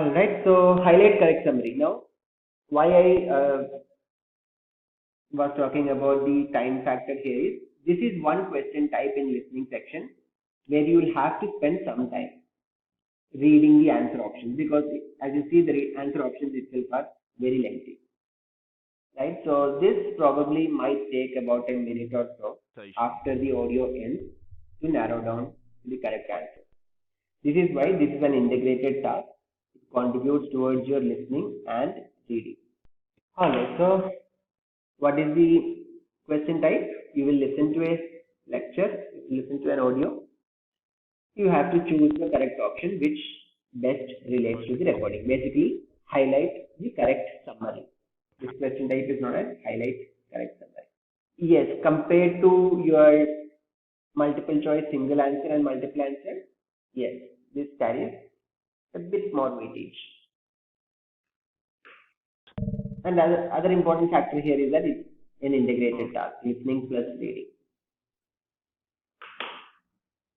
All right, so highlight correct summary. Now, why I was talking about the time factor here is this is one question type in listening section where you will have to spend some time reading the answer options because as you see the answer options itself are very lengthy, right? So this probably might take about a minute or so after the audio ends to narrow down the correct answer. This is why this is an integrated task. It contributes towards your listening and reading. Alright, so what is the question type? You will listen to a lecture, listen to an audio. You have to choose the correct option which best relates to the recording. Basically, highlight the correct summary. This question type is known as highlight correct summary. Yes, compared to your multiple choice single answer and multiple answer, yes, this carries a bit more weightage. And other important factor here is that it's an integrated task, listening plus reading.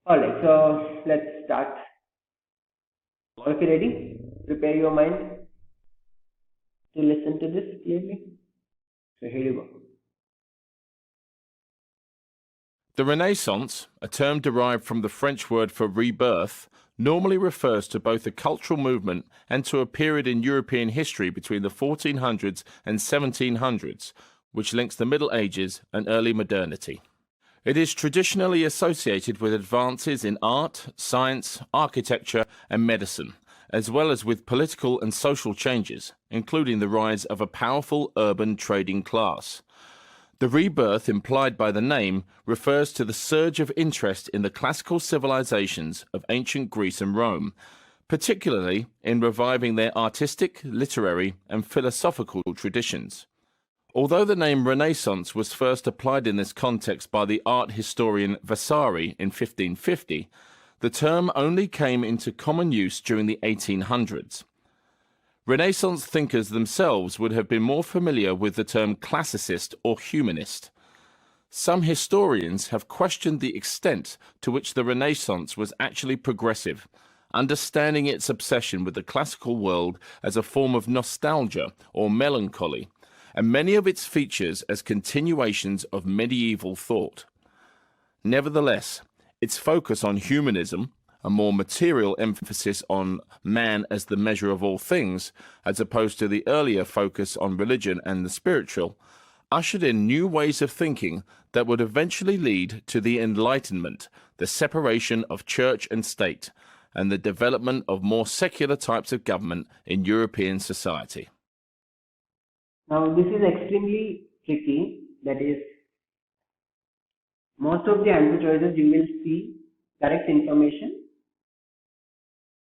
Alright, so let's start. If you're ready, prepare your mind to listen to this clearly. So here you go. The Renaissance, a term derived from the French word for rebirth, normally refers to both a cultural movement and to a period in European history between the 1400s and 1700s, which links the Middle Ages and early modernity. It is traditionally associated with advances in art, science, architecture, and medicine, as well as with political and social changes, including the rise of a powerful urban trading class. The rebirth implied by the name refers to the surge of interest in the classical civilizations of ancient Greece and Rome, particularly in reviving their artistic, literary, and philosophical traditions. Although the name Renaissance was first applied in this context by the art historian Vasari in 1550, the term only came into common use during the 1800s. Renaissance thinkers themselves would have been more familiar with the term classicist or humanist. Some historians have questioned the extent to which the Renaissance was actually progressive, understanding its obsession with the classical world as a form of nostalgia or melancholy, and many of its features as continuations of medieval thought. Nevertheless, its focus on humanism, a more material emphasis on man as the measure of all things, as opposed to the earlier focus on religion and the spiritual, ushered in new ways of thinking that would eventually lead to the Enlightenment, the separation of church and state, and the development of more secular types of government in European society. Now, this is extremely tricky. That is, most of the answer choices you will see correct information,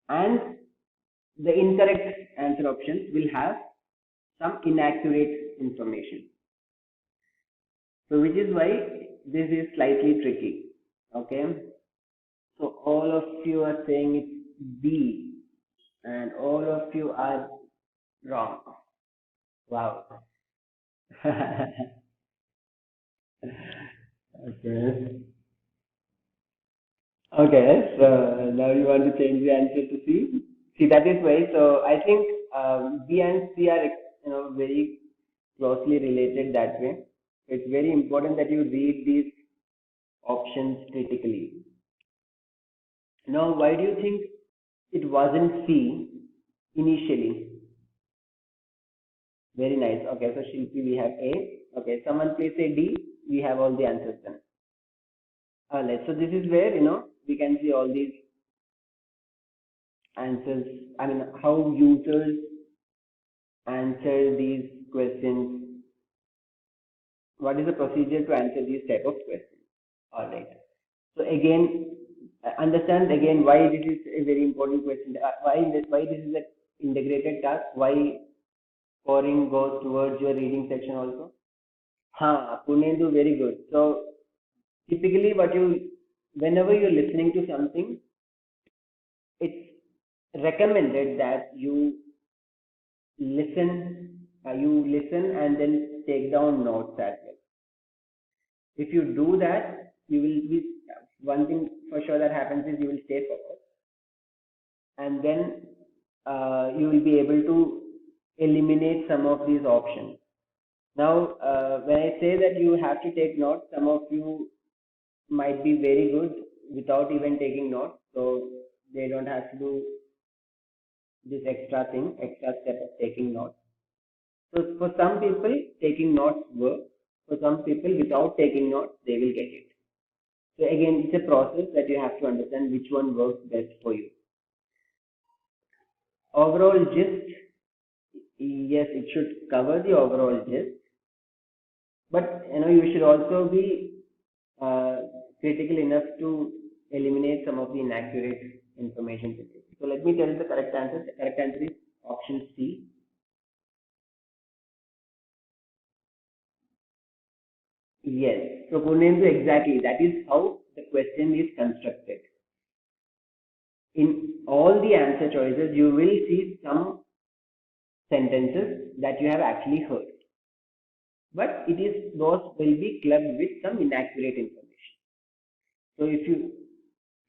and the incorrect answer options will have some inaccurate information. So which is why this is slightly tricky. Okay. So all of you are saying it's B and all of you are wrong. Wow. Okay. Okay, so now you want to change the answer to C. See, that is why. So I think B and C are very closely related that way. It's very important that you read these options critically. Now, why do you think it wasn't C initially? Very nice. Okay, so Shilpi, we have A. Okay, someone please say D. We have all the answers then. Alright, so this is where we can see all these answers. I mean, how users answer these questions. What is the procedure to answer these type of questions? Alright. So again, understand again why this is a very important question. Why this is an integrated task. Why scoring goes towards your reading section also. Punendu, very good. So typically whenever you're listening to something, it's recommended that you listen and then take down notes as well. If you do that, you will be, one thing for sure that happens is you will stay focused, and then you will be able to eliminate some of these options. Now, when I say that you have to take notes, some of you might be very good without even taking notes, so they don't have to do this extra step of taking notes. So for some people, taking notes work. For some people, without taking notes, they will get it. So again, it's a process that you have to understand which one works best for you. Overall gist, yes, it should cover the overall gist, but you should also be critical enough to eliminate some of the inaccurate information. So let me tell you the correct answer. The correct answer is option C. Yes. So Purnendu, exactly. That is how the question is constructed. In all the answer choices, you will see some sentences that you have actually heard, but those will be clubbed with some inaccurate information. So if you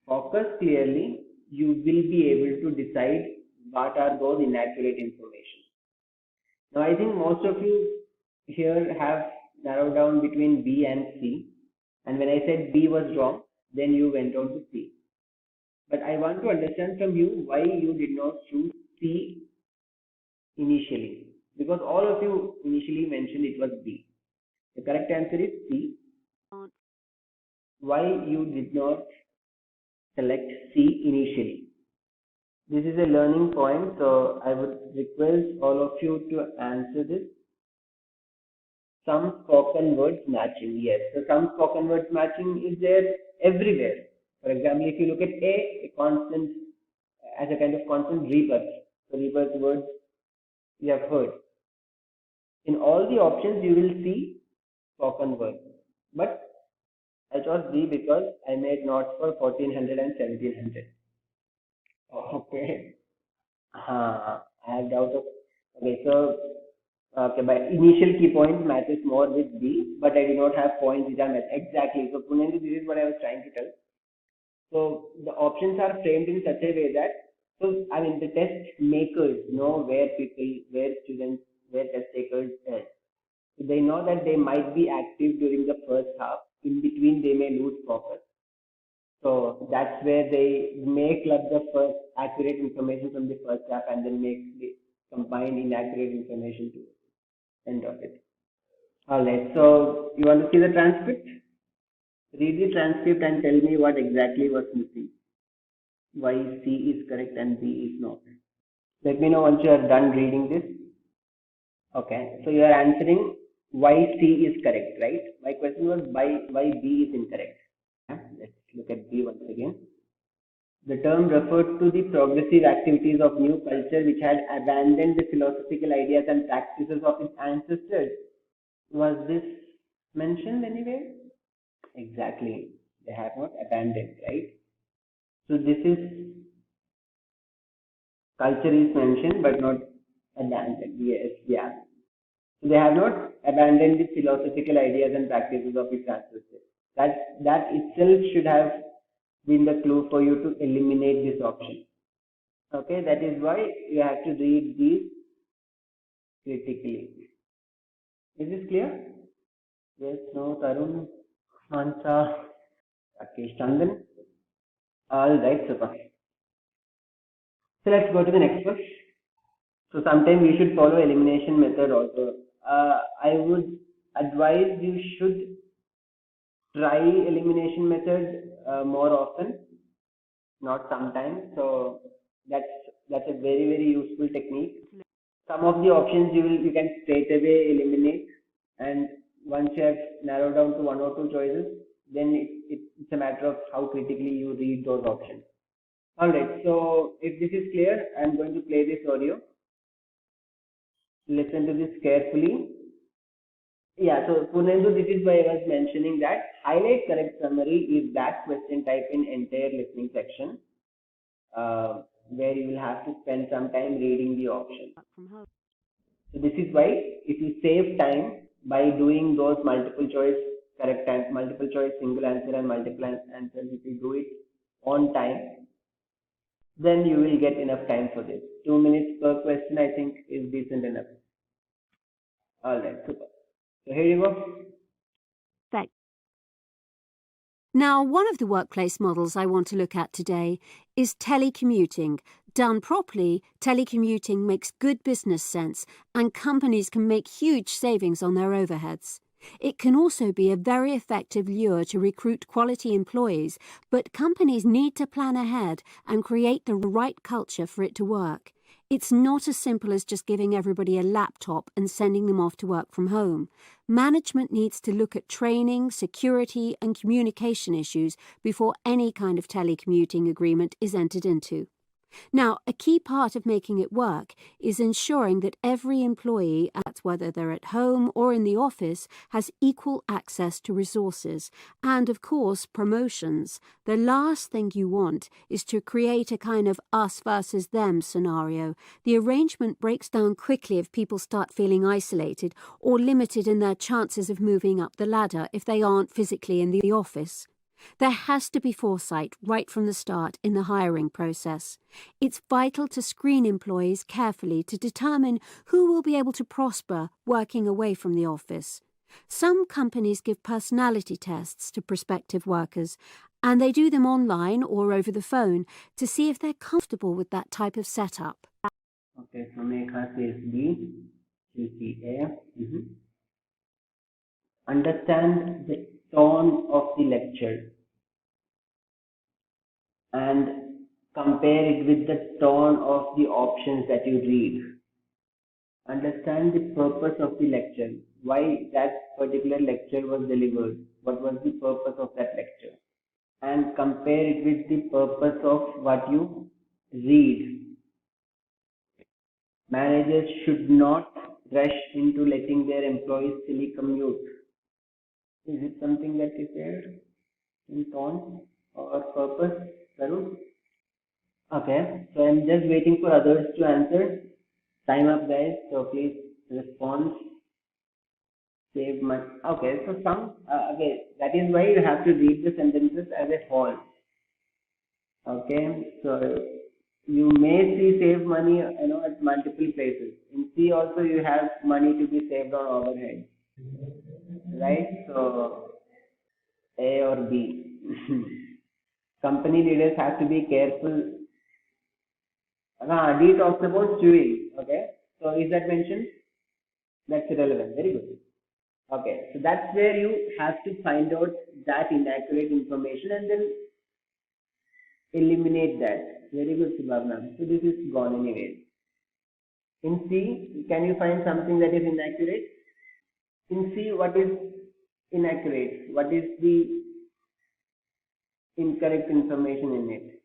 focus clearly, you will be able to decide what are those inaccurate information. Now I think most of you here have narrowed down between B and C, and when I said B was wrong, then you went on to C. But I want to understand from you why you did not choose C initially, because all of you initially mentioned it was B. The correct answer is C. Why you did not select C initially? This is a learning point, so I would request all of you to answer this. Some spoken words matching, yes. So some spoken words matching is there everywhere. For example, if you look at a constant as a kind of constant rebirth, so rebirth words you have heard. In all the options, you will see spoken words, but I chose B because I made notes for 1400 and 1700. Okay. I have doubt of. Okay, so okay, by initial key points matches more with B, but I do not have points which are met exactly. So Punendu, this is what I was trying to tell. So the options are framed in such a way that, so I mean, the test makers know where students, where test takers is. So they know that they might be active during the first half. In between, they may lose focus. So that's where they may club the first accurate information from the first half and then make the combine inaccurate information to end of it. All right. So you want to see the transcript? Read the transcript and tell me what exactly was missing. Why C is correct and B is not. Let me know once you are done reading this. Okay. So you are answering why C is correct, right? My question was why B is incorrect. Let's look at B once again. The term referred to the progressive activities of new culture which had abandoned the philosophical ideas and practices of its ancestors. Was this mentioned anywhere? Exactly. They have not abandoned, right? So this is culture is mentioned but not abandoned. Yes, yeah. So they have not abandoned the philosophical ideas and practices of its ancestors. That itself should have been the clue for you to eliminate this option. Okay, that is why you have to read these critically. Is this clear? Yes, no, Tarun, Mansa, Rakesh Chandan. All right, super. So let's go to the next one. So sometimes you should follow elimination method also. I would advise you should try elimination method more often, not sometimes. So that's a very useful technique. Some of the options you can straight away eliminate, and once you have narrowed down to one or two choices, then it's a matter of how critically you read those options. All right. So if this is clear, I'm going to play this audio. Listen to this carefully. Yeah, so Punendu, this is why I was mentioning that highlight correct summary is that question type in entire listening section, where you will have to spend some time reading the option. So this is why if you save time by doing those multiple choice correct and multiple choice single answer and multiple answers, if you do it on time, then you will get enough time for this. 2 minutes per question, I think, is decent enough. All right, super. So here you go. Thanks. Now, one of the workplace models I want to look at today is telecommuting. Done properly, telecommuting makes good business sense and companies can make huge savings on their overheads. It can also be a very effective lure to recruit quality employees, but companies need to plan ahead and create the right culture for it to work. It's not as simple as just giving everybody a laptop and sending them off to work from home. Management needs to look at training, security, and communication issues before any kind of telecommuting agreement is entered into. Now, a key part of making it work is ensuring that every employee, whether they're at home or in the office, has equal access to resources and, of course, promotions. The last thing you want is to create a kind of us versus them scenario. The arrangement breaks down quickly if people start feeling isolated or limited in their chances of moving up the ladder if they aren't physically in the office. There has to be foresight right from the start in the hiring process. It's vital to screen employees carefully to determine who will be able to prosper working away from the office. Some companies give personality tests to prospective workers, and they do them online or over the phone to see if they're comfortable with that type of setup. Okay, so Megha says B, QCA. Understand the tone of the lecture and compare it with the tone of the options that you read. Understand the purpose of the lecture, why that particular lecture was delivered, what was the purpose of that lecture, and compare it with the purpose of what you read. Managers should not rush into letting their employees telecommute. Is it something that is there in tone or purpose, Tarun? Okay, so I'm just waiting for others to answer. Time up, guys, so please respond. Save money. Okay, so okay, that is why you have to read the sentences as a whole. Okay, so you may see save money, at multiple places. In C also you have money to be saved on overhead, right? So A or B. Company leaders have to be careful. D talks about chewing. Okay, so is that mentioned? That's irrelevant. Very good. Okay, so that's where you have to find out that inaccurate information and then eliminate that. Very good, Subhavna. So this is gone anyway. In C, can you find something that is inaccurate? In C, what is inaccurate? What is the incorrect information in it?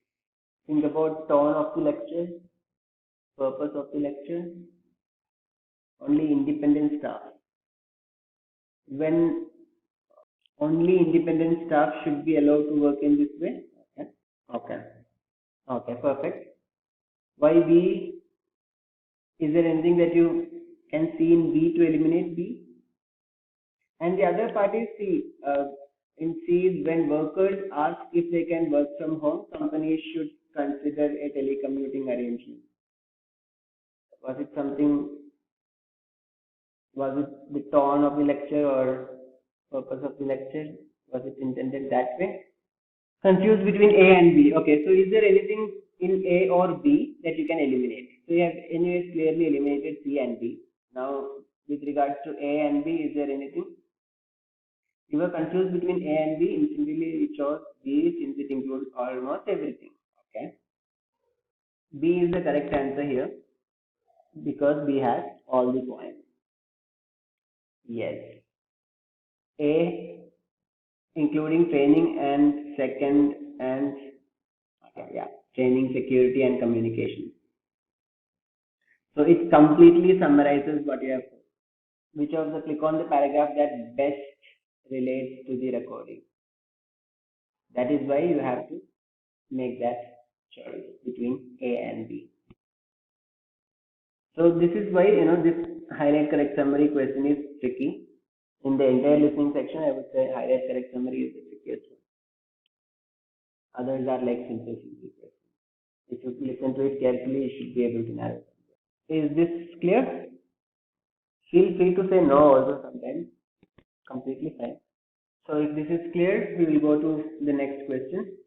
Think about tone of the lecture, purpose of the lecture, only independent staff. When only independent staff should be allowed to work in this way? Okay, perfect. Why B? Is there anything that you can see in B to eliminate B? And the other part is C. In C is when workers ask if they can work from home, companies should consider a telecommuting arrangement. Was it the tone of the lecture or purpose of the lecture? Was it intended that way? Confused between A and B. Okay, so is there anything in A or B that you can eliminate? So you have anyways clearly eliminated C and B. Now, with regards to A and B, is there anything? You were confused between A and B. Instinctively, you chose B since it includes almost everything. Okay. B is the correct answer here because B has all the points. Yes. A including training and second and training, security and communication. So it completely summarizes what you have. Which of the click on the paragraph that best relates to the recording. That is why you have to make that choice between A and B. So this is why this highlight correct summary question is tricky. In the entire listening section, I would say highlight correct summary is the trickiest one. Others are like simple questions. If you listen to it carefully, you should be able to narrow it. Is this clear? Feel free to say no also sometimes. Completely fine. So if this is clear, we will go to the next question.